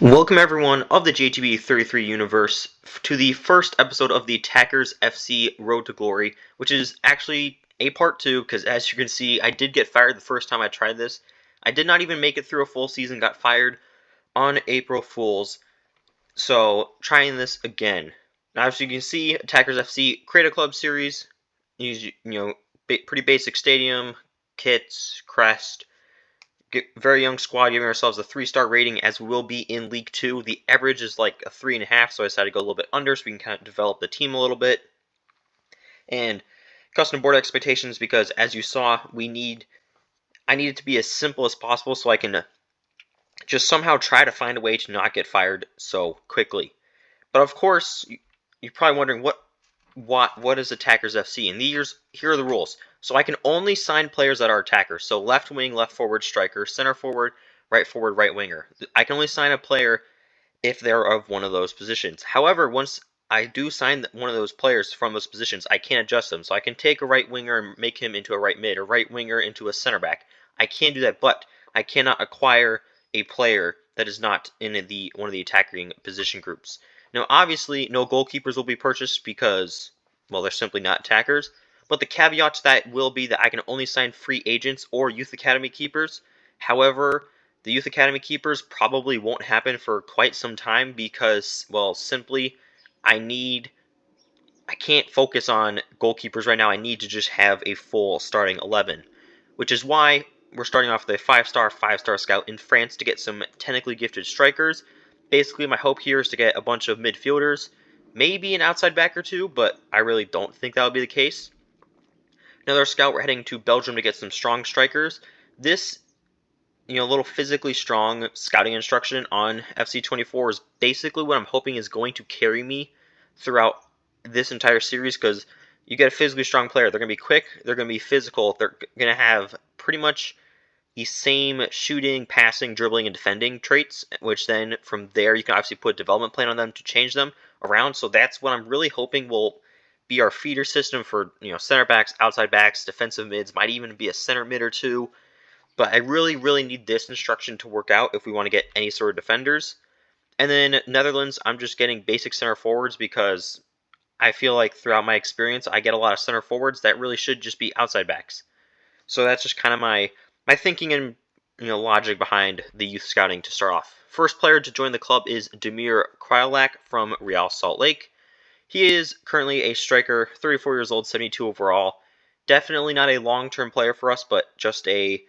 Welcome everyone of the JTB 33 universe to the first episode of the Attackers FC Road to Glory, which is actually a part 2 because as you can see I did get fired the first time I tried this. I did not even make it through a full season, got fired on April Fools. So trying this again. Now as you can see, Attackers FC Create a Club series, use pretty basic stadium, kits, crest, very young squad, giving ourselves a 3-star rating as we will be in League 2. The average is like a 3.5, so I decided to go a little bit under so we can kind of develop the team a little bit. And custom board expectations because, as you saw, I need it to be as simple as possible so I can just somehow try to find a way to not get fired so quickly. But of course, you're probably wondering what is Attackers FC? And here are the rules. So I can only sign players that are attackers. So left wing, left forward, striker, center forward, right winger. I can only sign a player if they're of one of those positions. However, once I do sign one of those players from those positions, I can adjust them. So I can take a right winger and make him into a right mid, or right winger into a center back. I can do that, but I cannot acquire a player that is not in one of the attacking position groups. Now, obviously, no goalkeepers will be purchased because, well, they're simply not attackers. But the caveat to that will be that I can only sign free agents or youth academy keepers. However, the youth academy keepers probably won't happen for quite some time because, well, simply I can't focus on goalkeepers right now. I need to just have a full starting 11, which is why we're starting off with a 5-star scout in France to get some technically gifted strikers. Basically, my hope here is to get a bunch of midfielders, maybe an outside back or two, but I really don't think that would be the case. Another scout, we're heading to Belgium to get some strong strikers. This, little physically strong scouting instruction on FC24 is basically what I'm hoping is going to carry me throughout this entire series, because you get a physically strong player. They're going to be quick, they're going to be physical, they're going to have pretty much the same shooting, passing, dribbling, and defending traits, which then from there you can obviously put a development plan on them to change them around. So that's what I'm really hoping will be our feeder system for center backs, outside backs, defensive mids, might even be a center mid or two. But I really, really need this instruction to work out if we want to get any sort of defenders. And then Netherlands, I'm just getting basic center forwards because I feel like throughout my experience, I get a lot of center forwards that really should just be outside backs. So that's just kind of my thinking and logic behind the youth scouting to start off. First player to join the club is Damir Krylak from Real Salt Lake. He is currently a striker, 34 years old, 72 overall. Definitely not a long-term player for us, but just a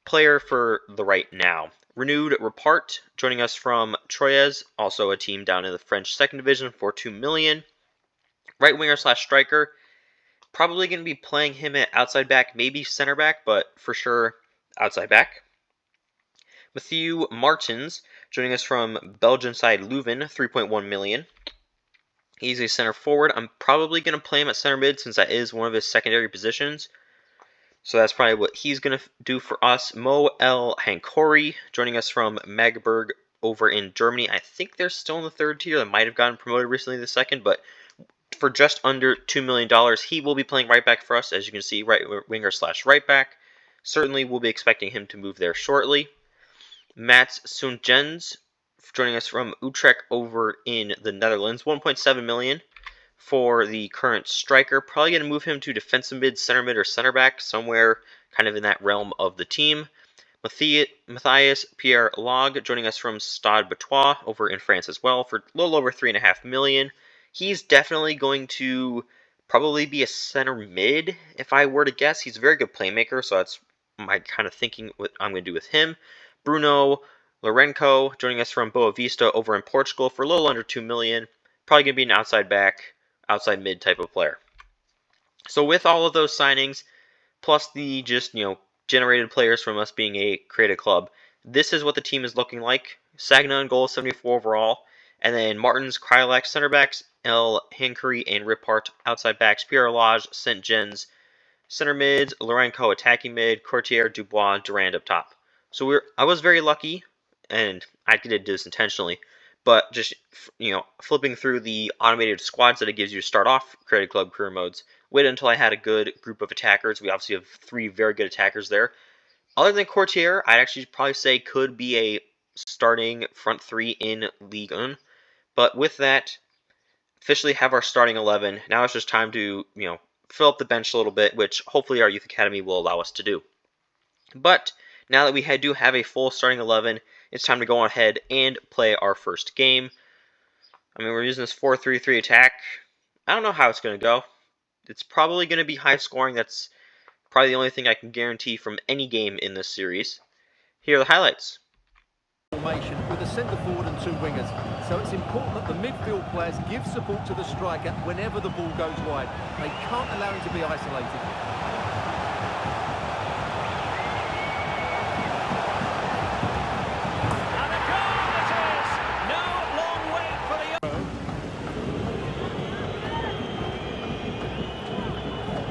player for the right now. Renewed Repart, joining us from Troyes, also a team down in the French second division for $2 million. Right winger / striker. Probably going to be playing him at outside back, maybe center back, but for sure outside back. Matthew Martins, joining us from Belgian side Leuven, $3.1 million. He's a center forward. I'm probably going to play him at center mid since that is one of his secondary positions. So that's probably what he's going to do for us. Mo El Hankori, joining us from Magdeburg over in Germany. I think they're still in the third tier. They might have gotten promoted recently to the second, but for just under $2 million, he will be playing right back for us. As you can see, right winger / right back. Certainly, we'll be expecting him to move there shortly. Mats Sundjens, joining us from Utrecht over in the Netherlands, $1.7 million for the current striker. Probably going to move him to defensive mid, center mid, or center back, somewhere kind of in that realm of the team. Matthias Pierre Log, joining us from Stade Batois over in France as well for a little over $3.5 million. He's definitely going to probably be a center mid, if I were to guess. He's a very good playmaker, so that's my kind of thinking what I'm going to do with him. Bruno Lourenco, joining us from Boa Vista over in Portugal for a little under $2 million. Probably going to be an outside back, outside mid type of player. So with all of those signings, plus the just, generated players from us being a creative club, this is what the team is looking like. Sagna in goal, 74 overall. And then Martins, Krylak, center backs, El Hankuri, and Ripart, outside backs, Pierre Lage, St. Jens, center mids, Lourenco, attacking mid, Courtier, Dubois, Durand up top. So I was very lucky, and I did this intentionally, but just, flipping through the automated squads that it gives you to start off Creative Club career modes, waited until I had a good group of attackers. We obviously have 3 very good attackers there. Other than Courtier, I'd actually probably say could be a starting front three in Ligue 1. But with that, officially have our starting 11. Now it's just time to, fill up the bench a little bit, which hopefully our youth academy will allow us to do. But now that we do have a full starting 11, it's time to go ahead and play our first game. I mean, we're using this 4-3-3 attack. I don't know how it's going to go. It's probably going to be high scoring. That's probably the only thing I can guarantee from any game in this series. Here are the highlights. Formation with a centre forward and two wingers. So it's important that the midfield players give support to the striker whenever the ball goes wide. They can't allow him to be isolated. And a goal it is! No long wait for the...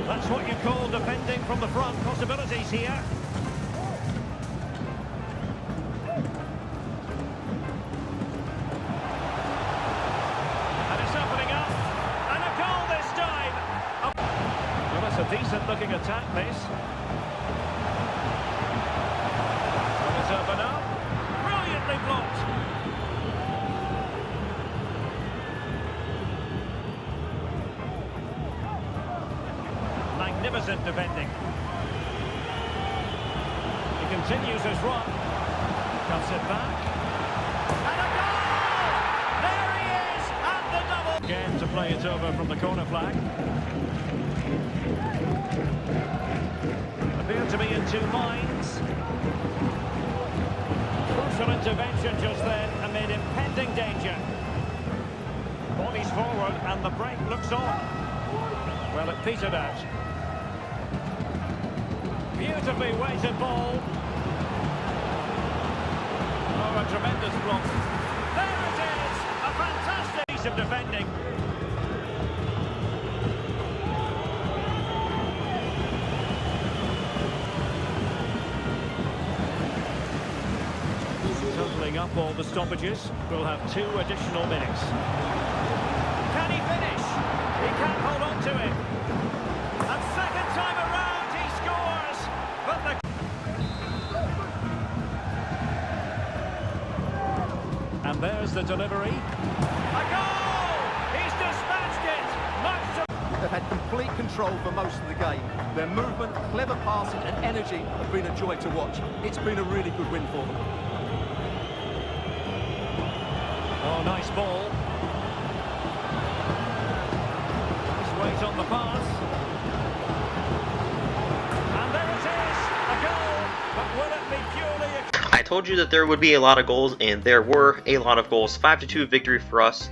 That's what you call defending from the front. Possibilities here. A decent looking attack, this. And it's open up. Brilliantly blocked. Magnificent defending. He continues his run. Cuts it back. And a goal! There he is at the double. Again to play it over from the corner flag. Appear to be in two minds. Crucial intervention just then amid impending danger. Bodies forward and the break looks on. Well, it petered out. Beautifully weighted ball. Oh, a tremendous block. There it is! A fantastic piece of defending. Totalling up all the stoppages, we'll have 2 additional minutes. Can he finish? He can't hold on to it. And second time around, he scores. But the... And there's the delivery. A goal! He's dispatched it. They've had complete control for most of the game. Their movement, clever passing and energy have been a joy to watch. It's been a really good win for them. Oh, nice ball. Nice weight on the pass. And there it is, a goal. But will it be purely a... I told you that there would be a lot of goals, and there were a lot of goals. 5-2 victory for us.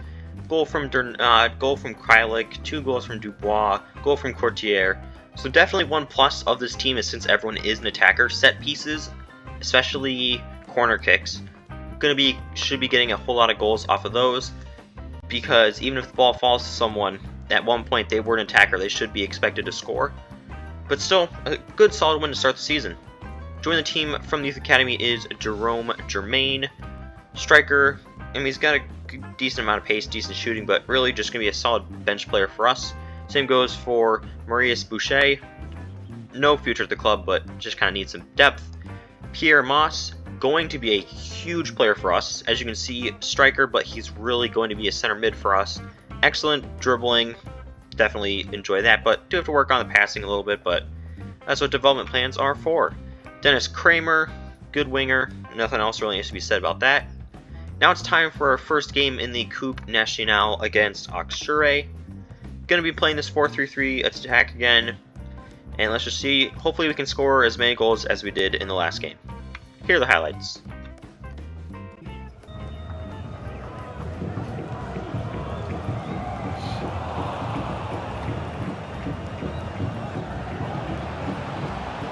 Goal from Krylik, 2 goals from Dubois, goal from Courtier. So definitely one plus of this team is since everyone is an attacker. Set pieces, especially corner kicks, should be getting a whole lot of goals off of those, because even if the ball falls to someone, at one point they were an attacker, they should be expected to score. But still, a good solid win to start the season. Joining the team from the Youth Academy is Jerome Germain. Striker, I mean, he's got a decent amount of pace, decent shooting, but really just going to be a solid bench player for us. Same goes for Maurice Boucher. No future at the club, but just kind of needs some depth. Pierre Moss, going to be a huge player for us. As you can see, striker, but he's really going to be a center mid for us. Excellent dribbling, definitely enjoy that, but do have to work on the passing a little bit, but that's what development plans are for. Dennis Kramer, good winger, nothing else really needs to be said about that. Now it's time for our first game in the Coupe Nationale against Auxerre. Going to be playing this 4-3-3 attack again, and let's just see, hopefully we can score as many goals as we did in the last game. Here are the highlights.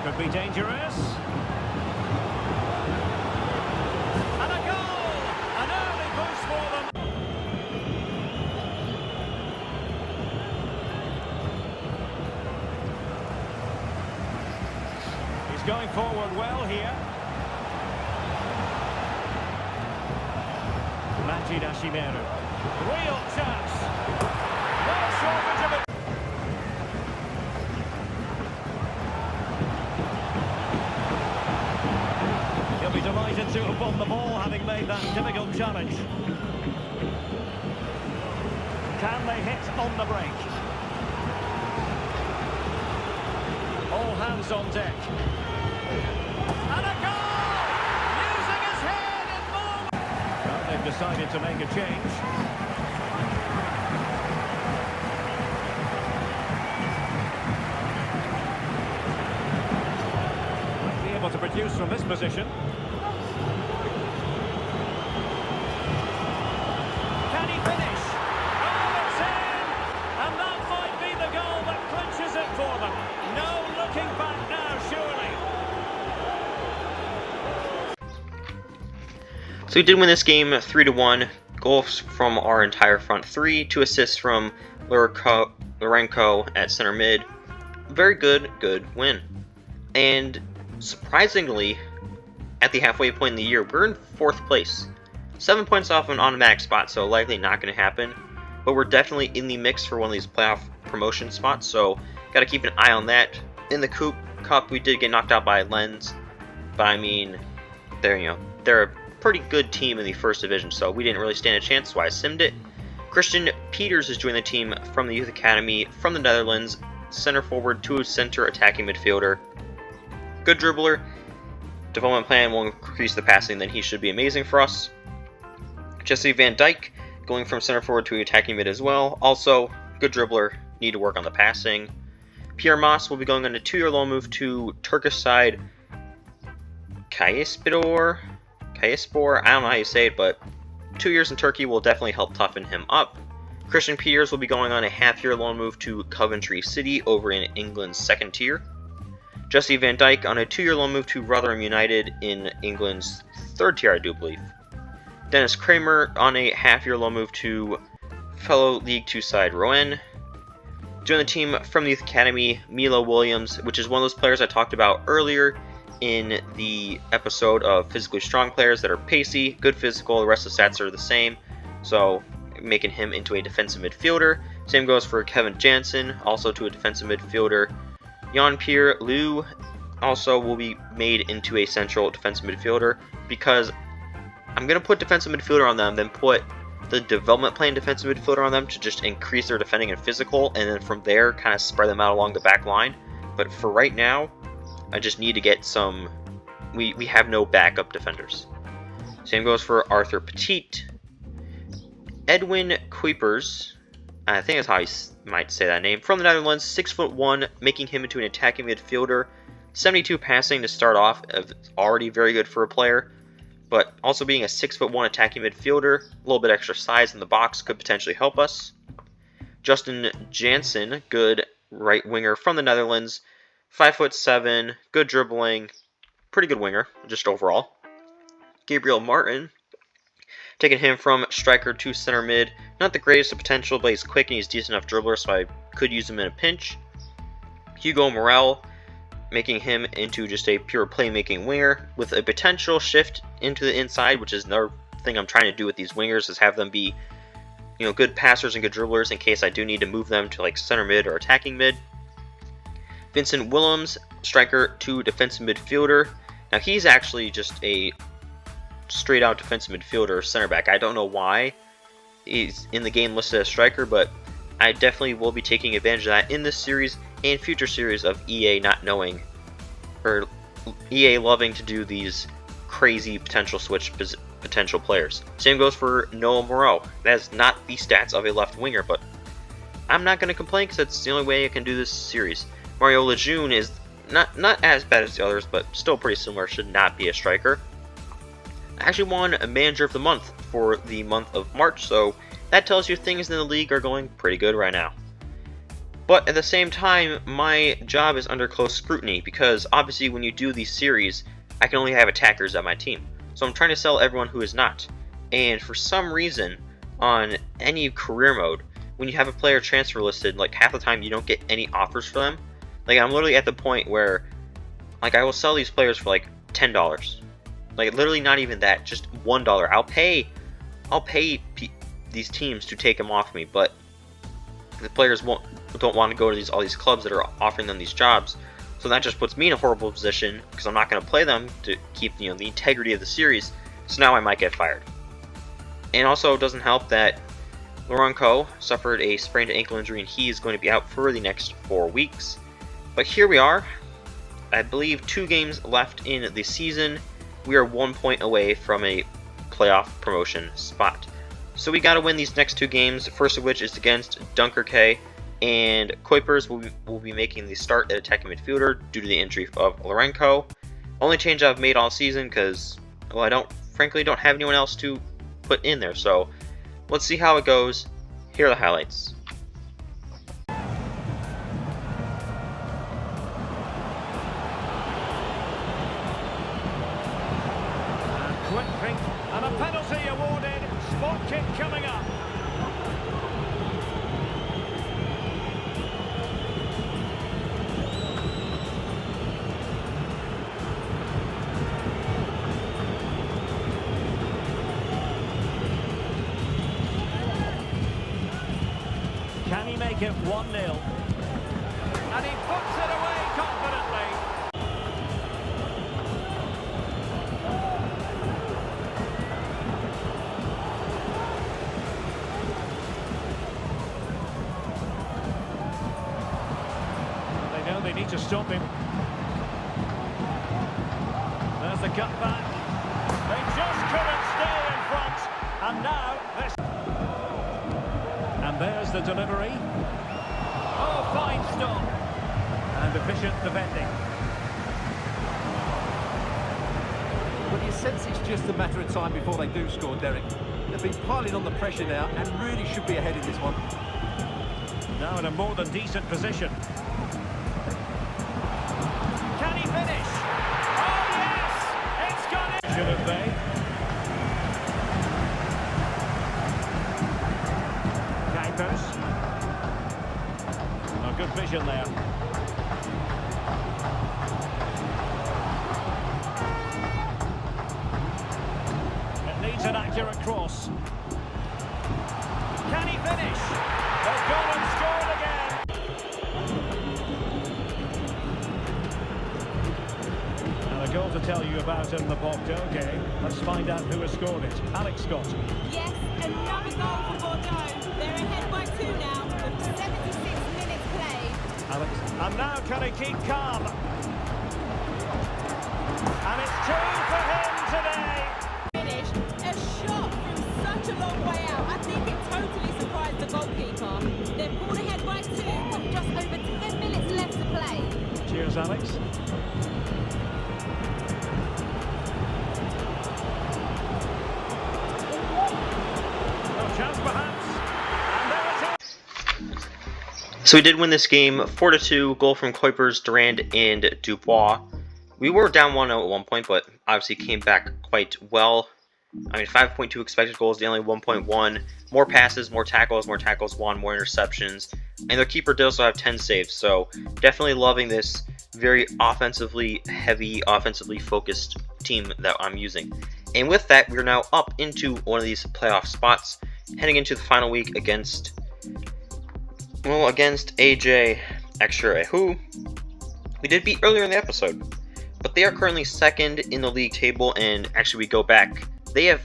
Could be dangerous. And a goal! An early boost for them. He's going forward well here. Majid Ashimeru. Real chance. No shortage of it. He'll be delighted to have keep on the ball, having made that difficult challenge. Can they hit on the break? All hands on deck. And a goal! Using his head in moment. Well, they've decided to make a change. Might be able to produce from this position. Can he finish? Oh, it's in! And that might be the goal that clinches it for them. No looking back now, surely. So we did win this game 3-1. Goals from our entire front three. 2 assists from Lorenko at center mid. Very good win. And surprisingly, at the halfway point in the year, we're in 4th place. 7 points off an automatic spot, so likely not going to happen. But we're definitely in the mix for one of these playoff promotion spots, so got to keep an eye on that. In the Coupe Cup, we did get knocked out by Lens, but I mean, they're a pretty good team in the first division, so we didn't really stand a chance, so I simmed it. Christian Peters is joining the team from the Youth Academy from the Netherlands, center forward to center attacking midfielder. Good dribbler. Development plan will increase the passing, then he should be amazing for us. Jesse Van Dijk going from center forward to attacking mid as well. Also, good dribbler, need to work on the passing. Pierre Moss will be going on a 2-year loan move to Turkish side Kaysspor. I don't know how you say it, but 2 years in Turkey will definitely help toughen him up. Christian Peters will be going on a half-year loan move to Coventry City over in England's 2nd tier. Jesse Van Dijk on a 2-year loan move to Rotherham United in England's 3rd tier, I do believe. Dennis Kramer on a half-year loan move to fellow League 2 side Rouen. Joining the team from the Youth Academy, Milo Williams, which is one of those players I talked about earlier in the episode of physically strong players that are pacey, good physical, the rest of the stats are the same, so making him into a defensive midfielder. Same goes for Kevin Jansen, also to a defensive midfielder. Jean-Pierre Liu also will be made into a central defensive midfielder, because I'm going to put defensive midfielder on them, then put the development plan defensive midfielder on them to just increase their defending and physical, and then from there kind of spread them out along the back line. But for right now, I just need to get some. We have no backup defenders. Same goes for Arthur Petit. Edwin Kuipers, I think that's how you might say that name, from the Netherlands, 6'1", making him into an attacking midfielder. 72 passing to start off, already very good for a player, but also being a 6'1" attacking midfielder, a little bit extra size in the box could potentially help us. Justin Jansen, good right winger from the Netherlands, 5'7", good dribbling, pretty good winger, just overall. Gabriel Martin, taking him from striker to center mid. Not the greatest of potential, but he's quick and he's a decent enough dribbler, so I could use him in a pinch. Hugo Morel, making him into just a pure playmaking winger with a potential shift into the inside, which is another thing I'm trying to do with these wingers, is have them be, good passers and good dribblers in case I do need to move them to like center mid or attacking mid. Vincent Willems, striker to defensive midfielder. Now he's actually just a straight out defensive midfielder, center back. I don't know why he's in the game listed as striker, but I definitely will be taking advantage of that in this series and future series of EA not knowing, or EA loving to do these crazy potential switch potential players. Same goes for Noah Moreau. That is not the stats of a left winger, but I'm not going to complain because that's the only way I can do this series. Mario Lejeune is not as bad as the others, but still pretty similar, should not be a striker. I actually won a Manager of the Month for the month of March, so that tells you things in the league are going pretty good right now. But at the same time, my job is under close scrutiny, because obviously when you do these series, I can only have attackers on my team. So I'm trying to sell everyone who is not. And for some reason, on any career mode, when you have a player transfer listed, like half the time you don't get any offers for them. Like I'm literally at the point where, like, I will sell these players for like $10. Like literally not even that, just $1. I'll pay these teams to take them off me, but the players don't want to go to all these clubs that are offering them these jobs. So that just puts me in a horrible position because I'm not going to play them to keep the integrity of the series. So now I might get fired. And also, it doesn't help that Lorenko suffered a sprained ankle injury and he is going to be out for the next 4 weeks. But here we are. I believe 2 games left in the season. We are 1 point away from a playoff promotion spot. So we got to win these next 2 games, first of which is against Dunkerque, and Kuipers will be making the start at attacking midfielder due to the injury of Lorenko. Only change I've made all season because, well, I frankly don't have anyone else to put in there. So let's see how it goes. Here are the highlights. Quick kick and a penalty awarded. Spot kick coming up. Can he make it 1-0? And he puts it away confidently. They know they need to stop him. There's the cut back. They just couldn't stay in front. And now this. And there's the delivery. Oh, fine stop. And efficient defending. Well, you sense it's just a matter of time before they do score, Derek. They've been piling on the pressure now and really should be ahead in this one. Now in a more than decent position. Can he finish? Oh, yes! It's gone in! Should have they? Kuipers. Oh, good vision there. It needs an accurate cross. Can he finish? They've gone and scored again. And a goal to tell you about in the box. Okay, let's find out who has scored it. Alex Scott. Yes, another goal for Bordeaux. They're ahead by 2 now with 76 minutes played. Alex. And now can he keep calm? And it's 2 for him today. Finish, a shot from such a long way out. I think it totally surprised the goalkeeper. They're pulled ahead by 2 with just over 10 minutes left to play. Cheers, Alex. No chance perhaps. And there it is. So we did win this game 4-2, goal from Kuipers, Durand, and Dubois. We were down 1-0 at one point, but obviously came back quite well. I mean, 5.2 expected goals, they only 1.1. More passes, more tackles won, more interceptions. And their keeper did also have 10 saves, so definitely loving this very offensively heavy, offensively focused team that I'm using. And with that, we're now up into one of these playoff spots, heading into the final week against AJ Extra, who we did beat earlier in the episode. But they are currently second in the league table, and actually we go back, they have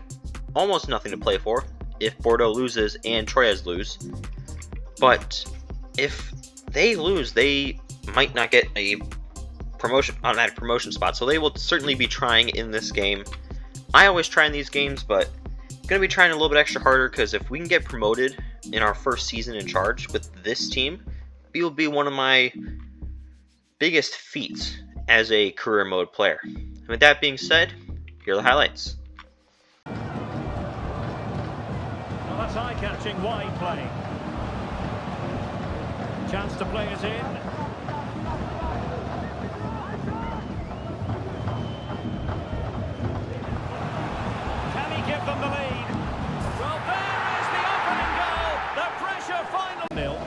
almost nothing to play for if Bordeaux loses and Troyes lose. But if they lose, they might not get a automatic promotion spot, so they will certainly be trying in this game. I always try in these games, but I'm going to be trying a little bit extra harder, because if we can get promoted in our first season in charge with this team, it will be one of my biggest feats as a career mode player. And with that being said, here are the highlights. Well, that's eye-catching wide play. Chance to play it in. Can he give them the lead? Well, there is the opening goal. The pressure final. 0.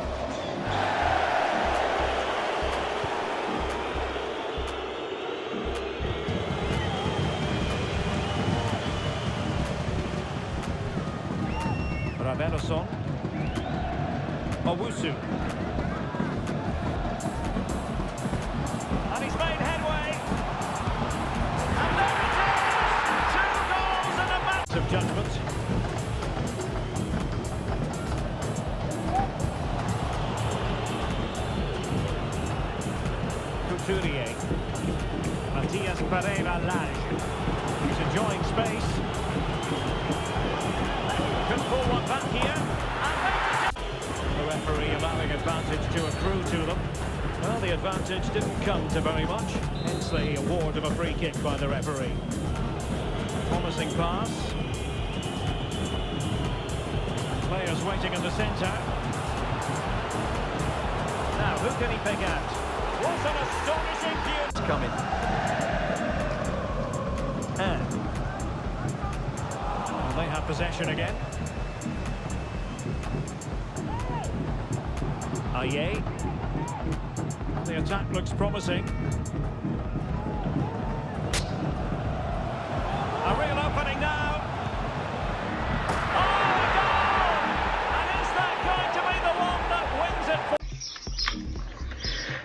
Raveloson. Owusu. And he's made headway. And there it is! 2 goals and a judgment. Couturier. Matias Pereira Lage. He's enjoying space. Could pull one back here. And the referee allowing advantage to accrue to them. Well, the advantage didn't come to very much, hence the award of a free kick by the referee. Promising pass. Players waiting in the centre. Now, who can he pick out? What an astonishing view! It's coming. And well, they have possession again. Aye. The attack looks promising. A real opening now. Oh, a goal! And is that going to be the one that wins it for...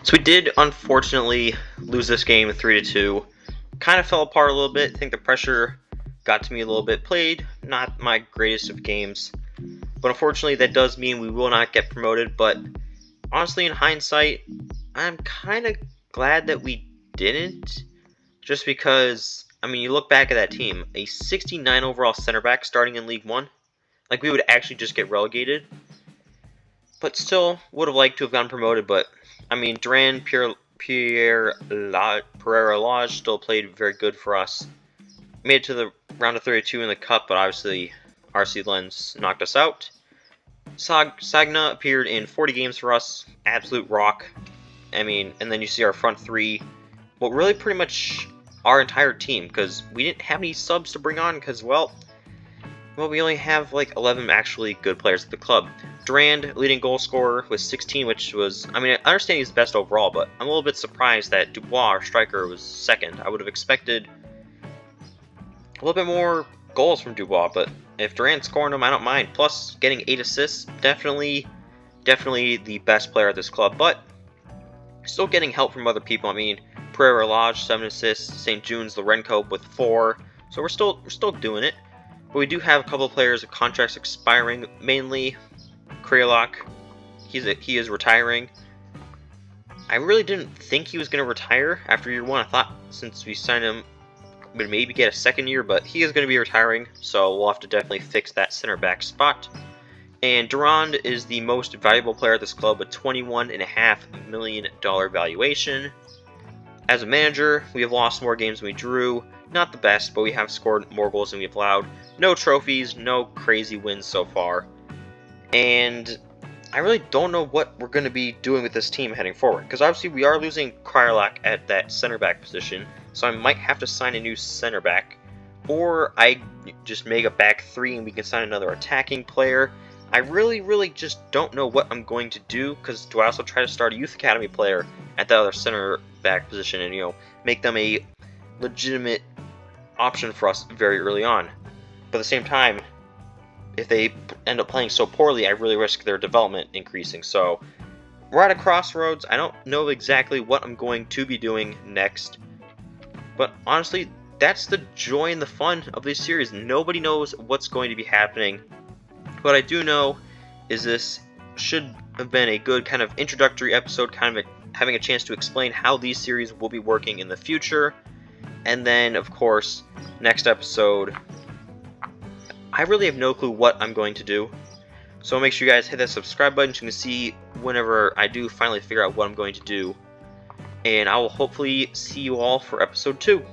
So we did unfortunately lose this game 3-2. Kind of fell apart a little bit. I think the pressure got to me a little bit. Played not my greatest of games. But unfortunately that does mean we will not get promoted. But honestly, in hindsight, I'm kind of glad that we didn't. Just because, I mean, you look back at that team. A 69 overall center back starting in League 1. Like, we would actually just get relegated. But still, would have liked to have gotten promoted. But, I mean, Duran, Pereira Lage still played very good for us. Made it to the round of 32 in the cup, but obviously RC Lens knocked us out. Sagna appeared in 40 games for us. Absolute rock. I mean, and then you see our front three. Well, really pretty much our entire team, because we didn't have any subs to bring on, because, well, we only have like 11 actually good players at the club. Durand, leading goal scorer, with 16, which was, I mean, I understand he's best overall, but I'm a little bit surprised that Dubois, our striker, was second. I would have expected a little bit more goals from Dubois, but if Durand's scoring them, I don't mind. Plus, getting 8 assists, definitely the best player at this club, but still getting help from other people. I mean, Pereira Lage, 7 assists, St. June's Lorenco with 4, so we're still doing it. But we do have a couple of players with contracts expiring, mainly Kralak. He is retiring. I really didn't think he was going to retire after year 1. I thought since we signed him, we'd maybe get a second year, but he is going to be retiring, so we'll have to definitely fix that center back spot. And Durand is the most valuable player at this club with $21.5 million valuation. As a manager, we have lost more games than we drew. Not the best, but we have scored more goals than we've allowed. No trophies, no crazy wins so far. And I really don't know what we're going to be doing with this team heading forward. Because obviously we are losing Kralak at that center back position. So I might have to sign a new center back. Or I just make a back three and we can sign another attacking player. I really just don't know what I'm going to do, because do I also try to start a youth academy player at the other center back position and, you know, make them a legitimate option for us very early on. But at the same time, if they end up playing so poorly, I really risk their development increasing. So we're at a crossroads. I don't know exactly what I'm going to be doing next. But honestly, that's the joy and the fun of this series. Nobody knows what's going to be happening. What I do know is this should have been a good kind of introductory episode, kind of having a chance to explain how these series will be working in the future. And then, of course, next episode, I really have no clue what I'm going to do. So make sure you guys hit that subscribe button so you can see whenever I do finally figure out what I'm going to do. And I will hopefully see you all for episode 2.